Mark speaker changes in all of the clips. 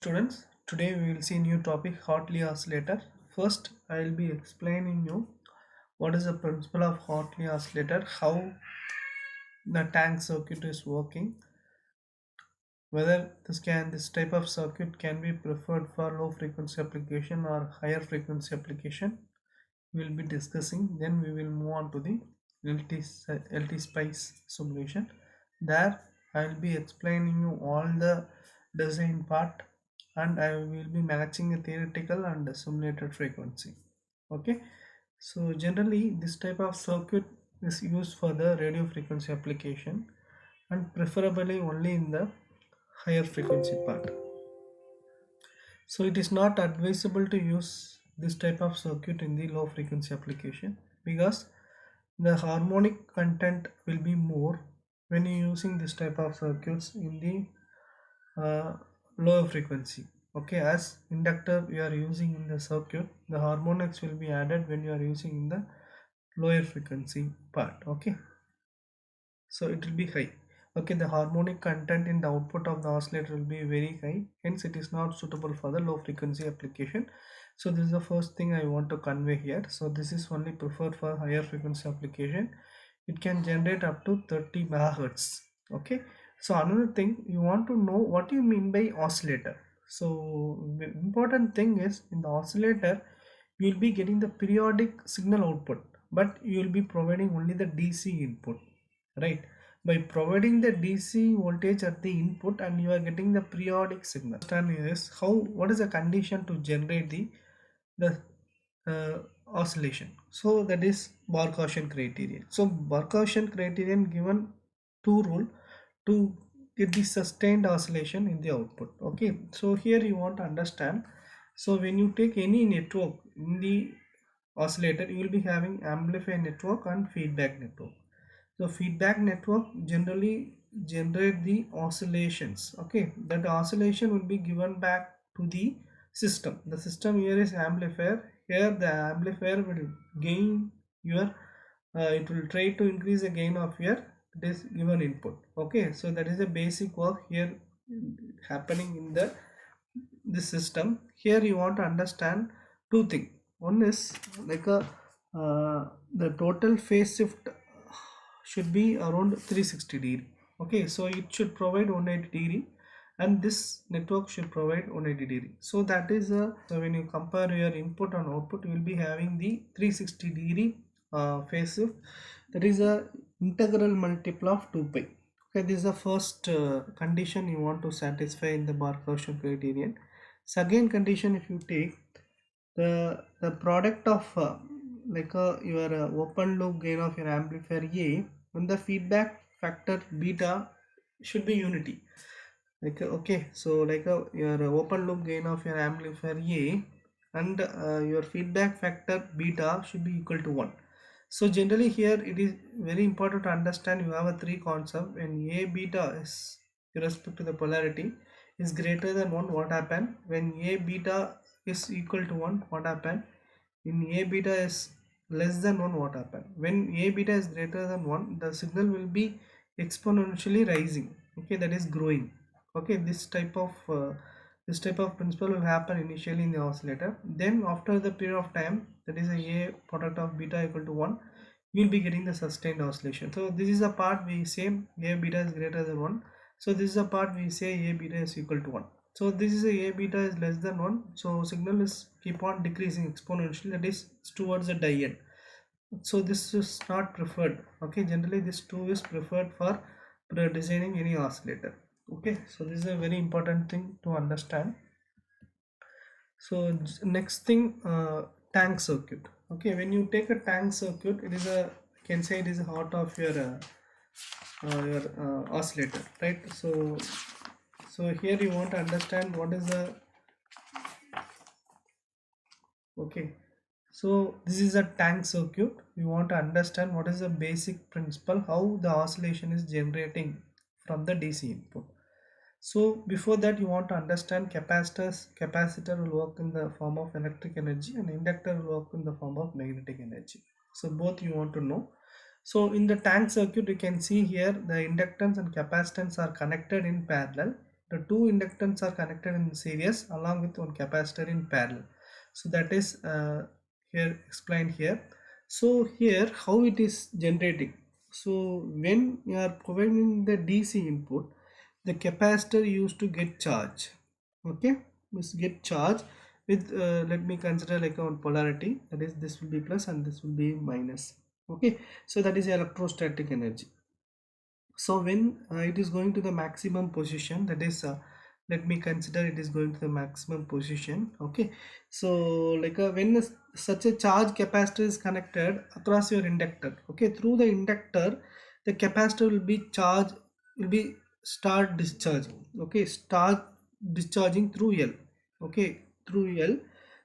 Speaker 1: Students, today we will see new topic Hartley oscillator. First, I will be explaining you what is the principle of Hartley oscillator, how the tank circuit is working, whether this type of circuit can be preferred for low frequency application or higher frequency application. We will be discussing. Then we will move on to the LT Spice simulation. There I will be explaining you all the design part, and I will be matching a theoretical and a simulated frequency. Okay, so generally this type of circuit is used for the radio frequency application and preferably only in the higher frequency part. So it is not advisable to use this type of circuit in the low frequency application because the harmonic content will be more when you using this type of circuits in the lower frequency. Okay, as inductor you are using in the circuit, the harmonics will be added when you are using in the lower frequency part. Okay, so it will be high. Okay, the harmonic content in the output of the oscillator will be very high, hence it is not suitable for the low frequency application. So this is the first thing I want to convey here. So this is only preferred for higher frequency application. It can generate up to 30 megahertz. Okay, so another thing, you want to know what you mean by oscillator. So the important thing is, in the oscillator you will be getting the periodic signal output, but you will be providing only the DC input, right? By providing the DC voltage at the input and you are getting the periodic signal. Understand is how, what is the condition to generate the uh, oscillation. So that is Barkhausen criterion. So Barkhausen criterion given two rule to get the sustained oscillation in the output. Okay, so here you want to understand. So when you take any network in the oscillator, you will be having amplifier network and feedback network. So feedback network generally generate the oscillations. Okay, that oscillation will be given back to the system. The system here is amplifier. Here the amplifier will gain your it will try to increase the gain of your this given input. Okay, so that is the basic work here happening in the system. Here you want to understand two things. One is like a the total phase shift should be around 360 degree. Okay, so it should provide 180 degree and this network should provide 180 degree. So that is so when you compare your input and output, you will be having the 360 degree phase shift. That is a integral multiple of 2 pi. Okay, this is the first condition you want to satisfy in the Barkhausen criterion. Second condition, if you take the product of your open loop gain of your amplifier A, when the feedback factor beta should be unity. Like okay, so your open loop gain of your amplifier A and your feedback factor beta should be equal to 1. So generally here it is very important to understand, you have a three concept. When A beta is with respect to the polarity is greater than 1, what happen? When A beta is equal to 1, what happen? In A beta is less than 1, what happen? When A beta is greater than 1, the signal will be exponentially rising. Okay, that is growing. Okay, this type of principle will happen initially in the oscillator. Then after the period of time, that is a product of beta equal to 1, you will be getting the sustained oscillation. So this is the part we say A beta is greater than 1. So this is the part we say A beta is equal to 1. So this is a beta is less than 1. So signal is keep on decreasing exponentially, that is towards the die end. So this is not preferred. Okay, generally this 2 is preferred for designing any oscillator. Okay, so this is a very important thing to understand. So next thing, tank circuit. Okay, when you take a tank circuit, it is a, you can say it is a heart of your oscillator, right? So here you want to understand what is the, okay, so this is a tank circuit. You want to understand what is the basic principle, how the oscillation is generating from the DC input. So before that, you want to understand capacitors. Capacitor will work in the form of electric energy and inductor will work in the form of magnetic energy. So both you want to know. So in the tank circuit, you can see here the inductance and capacitance are connected in parallel. The two inductance are connected in series along with one capacitor in parallel. So that is here explained here. So here how it is generating. So when you are providing the DC input, the capacitor used to get charge. Okay, must get charge with let me consider like one polarity, that is this will be plus and this will be minus. Okay, so that is electrostatic energy. So when it is going to the maximum position, that is let me consider it is going to the maximum position. Okay, so like when such a charge capacitor is connected across your inductor, okay, through the inductor the capacitor will be charged, will be start discharging. Okay, start discharging through L. Okay, through L.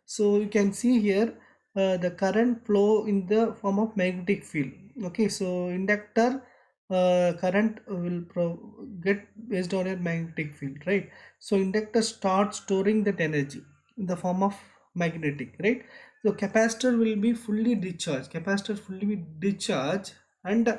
Speaker 1: So you can see here the current flow in the form of magnetic field. Okay, so inductor current will get based on a magnetic field, right? So inductor starts storing that energy in the form of magnetic, right? So capacitor will be fully discharged, capacitor fully be discharged, and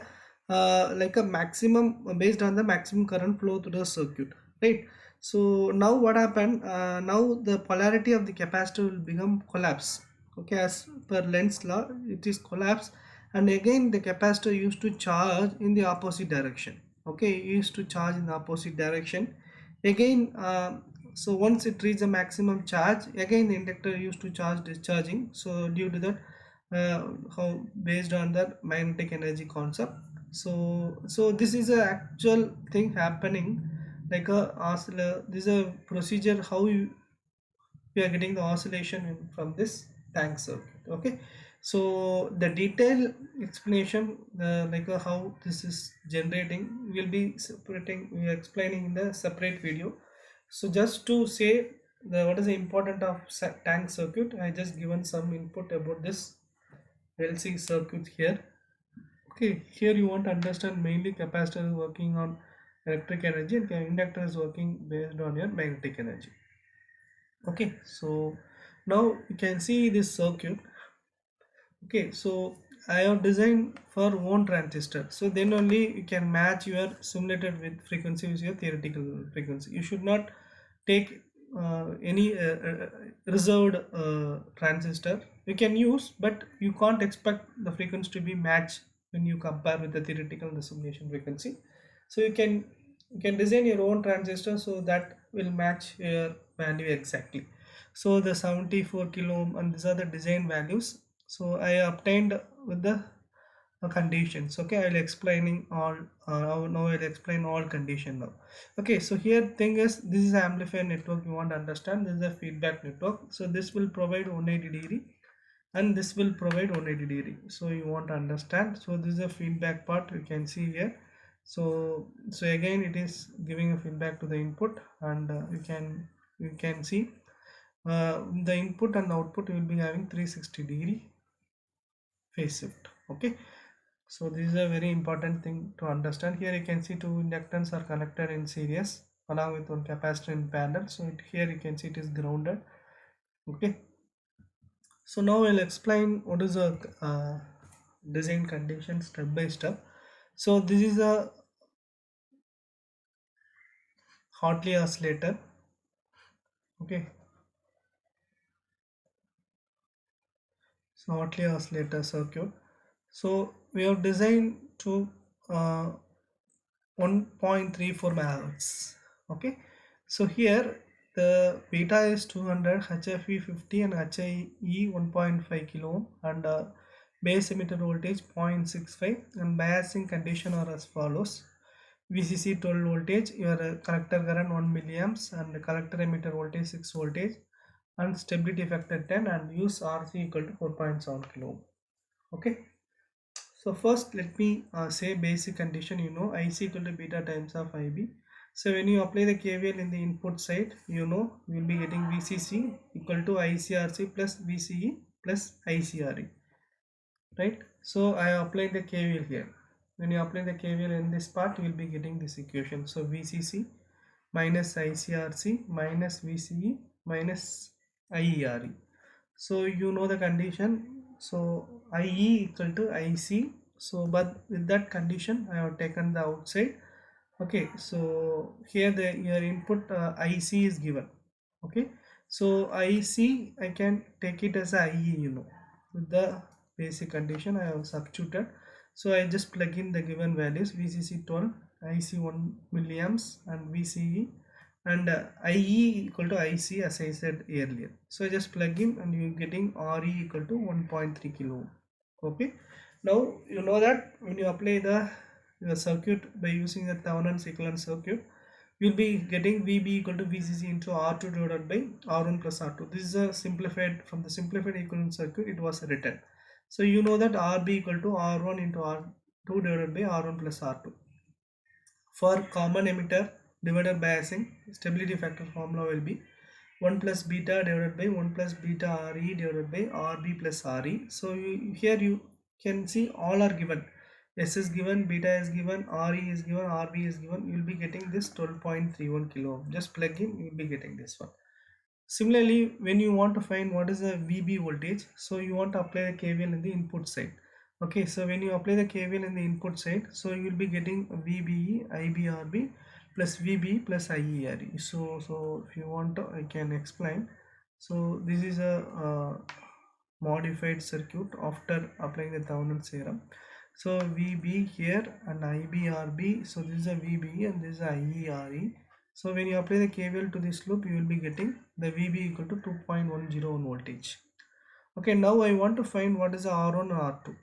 Speaker 1: like a maximum based on the maximum current flow through the circuit, right? So now what happened, now the polarity of the capacitor will become collapse. Okay, as per Lenz's law it is collapse, and again the capacitor used to charge in the opposite direction. Okay, it used to charge in the opposite direction again. So once it reaches the maximum charge, again the inductor used to charge discharging. So due to that how based on the magnetic energy concept. So this is a actual thing happening, like a oscillator. This is a procedure how we are getting the oscillation from this tank circuit. Okay, so the detailed explanation like how this is generating will be separating, we are explaining in the separate video. So just to say the what is the important of tank circuit, I just given some input about this LC circuit here. Okay, here you want to understand mainly capacitor is working on electric energy and inductor is working based on your magnetic energy. Okay, so now you can see this circuit. Okay, so I have designed for one transistor, so then only you can match your simulated with frequency with your theoretical frequency. You should not take any reserved transistor. You can use, but you can't expect the frequency to be matched when you compare with the theoretical and the simulation frequency. So you can design your own transistor so that will match your value exactly. So the 74 kilo ohm and these are the design values. So I obtained with the conditions. Okay, I'll explaining all now I'll explain all condition now. Okay, so here thing is, this is amplifier network you want to understand. This is a feedback network, so this will provide 180-degree and this will provide 180-degree. So you want to understand, so this is a feedback part you can see here. So again it is giving a feedback to the input, and you can see the input and output will be having 360-degree phase shift. Okay, so this is a very important thing to understand. Here you can see two inductance are connected in series along with one capacitor in parallel. So here you can see it is grounded. Okay, so now I'll explain what is a design condition step by step. So this is a Hartley oscillator. Okay, so Hartley oscillator circuit. So we have designed to uh, 1.34 megahertz. Okay, so here the beta is 200, HFE 50 and HIE 1.5 kilo ohm, and base emitter voltage 0.65, and biasing condition are as follows: VCC 12 voltage, your collector current 1 milliamps, and the collector emitter voltage 6 voltage, and stability factor 10, and use RC equal to 4.7 kilo ohm. Okay, so first let me say basic condition. IC equal to beta times of IB. So when you apply the KVL in the input side, you will be getting VCC equal to ICRC plus VCE plus ICRE, right? So I applied the KVL here. When you apply the KVL in this part, you will be getting this equation. So VCC minus ICRC minus VCE minus IERE. So you know the condition. So IE equal to IC. So but with that condition I have taken the outside, Okay, so here the your input IC is given. Okay, so IC I can take it as a IE, with the basic condition I have substituted. So I just plug in the given values VCC 12, IC 1 milliamps, and VCE, and IE equal to IC as I said earlier. So I just plug in and you're getting RE equal to 1.3 kilo ohm. Okay, now you know that when you apply the circuit by using the Thevenin's equivalent circuit, you'll be getting VB equal to VCC into R2 divided by R1 plus R2. This is a simplified, from the simplified equivalent circuit it was written. So you know that RB equal to R1 into R2 divided by R1 plus R2. For common emitter divided biasing, stability factor formula will be 1 plus beta divided by 1 plus beta Re divided by Rb plus Re. So here you can see all are given. S is given, beta is given, Re is given, Rb is given. You will be getting this 12.31 kilo ohm. Just plug in, you will be getting this one. Similarly, when you want to find what is the VB voltage, so you want to apply the KVL in the input side. Okay, so when you apply the KVL in the input side, so you will be getting VBE IBRB plus VB plus IERE. So if you want to, I can explain. So this is a modified circuit after applying the Thevenin's theorem. So VB here and IBRB. So this is a VBE and this is a IERE. So when you apply the KVL to this loop, you will be getting the VB equal to 2.101 voltage. Okay, now I want to find what is the R1 and R2,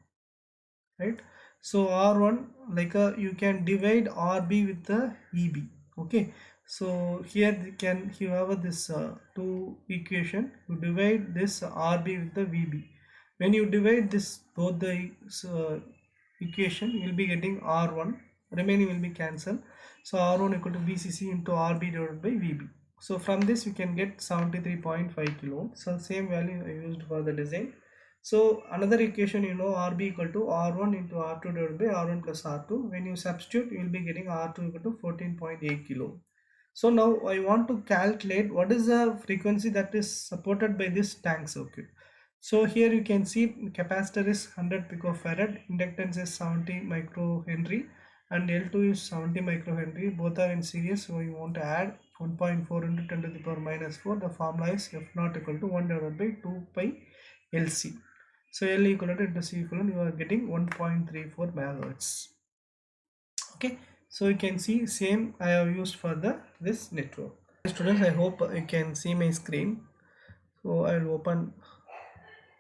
Speaker 1: right? So R1, like you can divide RB with the EB. Okay, so here you have this two equation. You divide this RB with the VB. When you divide this both the equation, you will be getting R1. Remaining will be cancelled. So R1 equal to VCC into RB divided by VB. So from this you can get 73.5 kilo ohm. So same value I used for the design. So another equation, RB equal to R1 into R2 divided by R1 plus R2. When you substitute, you will be getting R2 equal to 14.8 kilo. So now I want to calculate what is the frequency that is supported by this tank circuit. So here you can see capacitor is 100 picofarad, inductance is 70 microhenry, and L2 is 70 microhenry. Both are in series, so you want to add 1.4 into 10 to the power minus 4. The formula is F naught equal to 1 divided by 2 pi LC. So L equivalent into C equivalent, you are getting 1.34 megahertz. Okay, so you can see same I have used for this network. Students, I hope you can see my screen. So I will open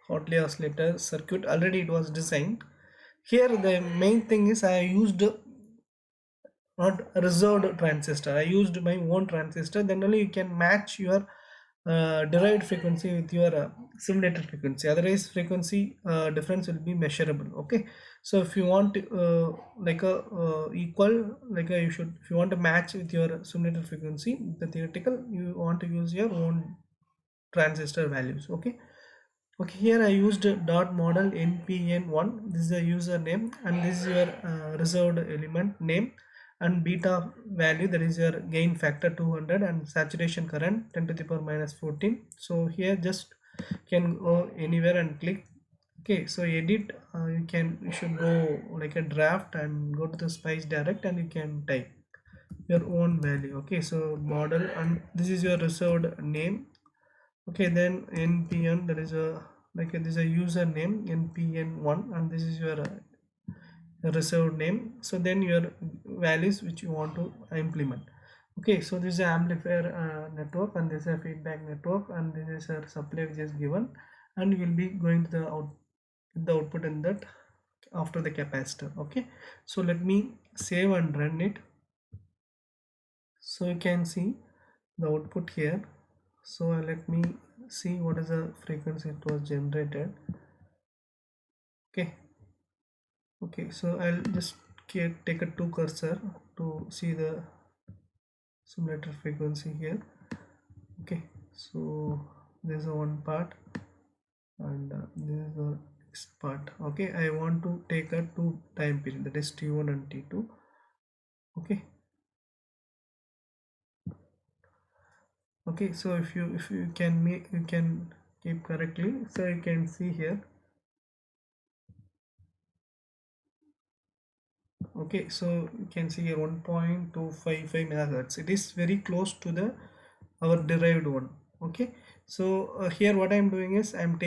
Speaker 1: Hartley oscillator circuit. Already it was designed. Here the main thing is I used not reserved transistor. I used my own transistor. Then only you can match your derived frequency with your simulated frequency. Otherwise frequency difference will be measurable. Okay, so if you want like a equal, like a, you should, if you want to match with your simulated frequency, the theoretical, you want to use your own transistor values. Okay, okay, here I used dot model npn1. This is the username and this is your reserved element name, and beta value, that is your gain factor 200, and saturation current 10 to the power minus 14. So here just can go anywhere and click. Okay, so edit, you should go like a draft and go to the spice direct and you can type your own value. Okay, so model, and this is your reserved name. Okay, then npn, that is a like this is a username npn1, and this is your reserved name. So then your values which you want to implement. Okay, so this is an amplifier network, and this is a feedback network, and this is a supply which is given, and you will be going to the output in that after the capacitor. Okay, so let me save and run it. So you can see the output here. So let me see what is the frequency it was generated. Okay, okay, so I'll just take a two cursor to see the simulator frequency here. Okay, so this is one part, and this is the next part. Okay, I want to take a two time period, that is t1 and t2. Okay, okay, so if you can make, you can keep correctly. So you can see here. Okay, so you can see here 1.255 megahertz. It is very close to the our derived one. Okay, so here what I'm doing is I'm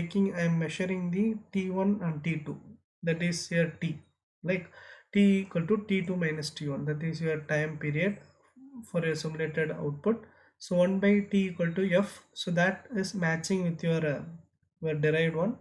Speaker 1: measuring the t1 and t2, that is here t, like t equal to t2 minus t1, that is your time period for a simulated output. So 1 by t equal to f, so that is matching with your derived one.